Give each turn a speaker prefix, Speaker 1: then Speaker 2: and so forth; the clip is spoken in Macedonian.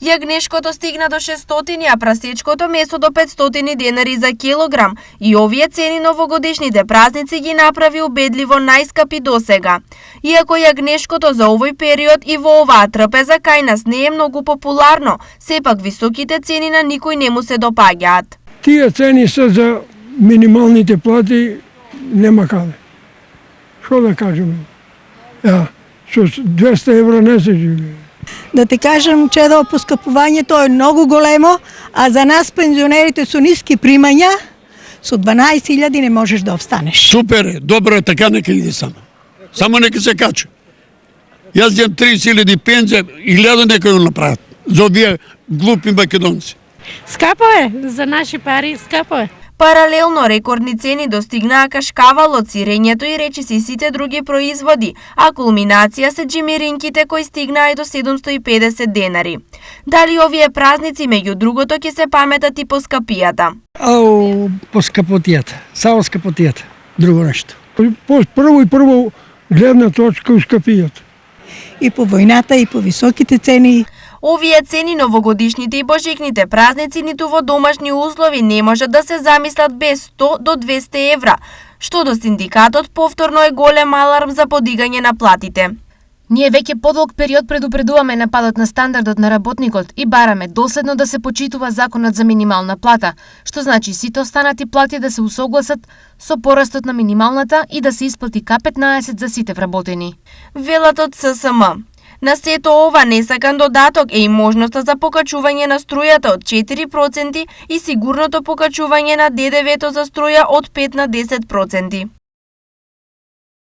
Speaker 1: Јагнешкото стигна до 600, а прасечкото месо до 500 денари за килограм и овие цени новогодишните празници ги направи убедливо најскапи досега. Иако јагнешкото за овој период и во оваа трпеза кај нас не е многу популарно, сепак високите цени на никој не му се допаѓаат.
Speaker 2: Тие цени се за минималните плати нема каде. Што да кажеме? Со 200 евро не се живее.
Speaker 3: Да ти кажам, Чедо, поскапувањето е многу големо, а за нас пензионерите со ниски примања, со 12.000 не можеш да обстанеш.
Speaker 4: Супер е, добро е, така нека иде само. Само нека се качи. Јас имам 30.000 пензија и гледам нека ја направат. За овие глупи македонци.
Speaker 5: Скапо е, за наши пари скапо е.
Speaker 1: Паралелно рекордни цени достигнаа кашкавалот, сирењето и речиси сите други производи, а кулминација се джимиринките кои стигнаа и до 750 денари. Дали овие празници меѓу другото ќе се паметат и по скапијата?
Speaker 2: По скапотијата, само скапотијата, друго нешто. Прво гледна точка у скапијата.
Speaker 3: И по војната, и по високите цени.
Speaker 1: Овие цени новогодишните и божикните празници ниту во домашни услови не можат да се замислат без 100 до 200 евра, што до синдикатот повторно е голем аларм за подигање на платите.
Speaker 6: Ние веќе подолг период предупредуваме нападот на стандардот на работникот и бараме доследно да се почитува законот за минимална плата, што значи сите останати плати да се усогласат со порастот на минималната и да се исплати К15 за сите вработени.
Speaker 1: Велат од ССМ. На сето ова несакан додаток е и можноста за покачување на струјата од 4% и сигурното покачување на ДДВ-то за струја од 5 на 10%.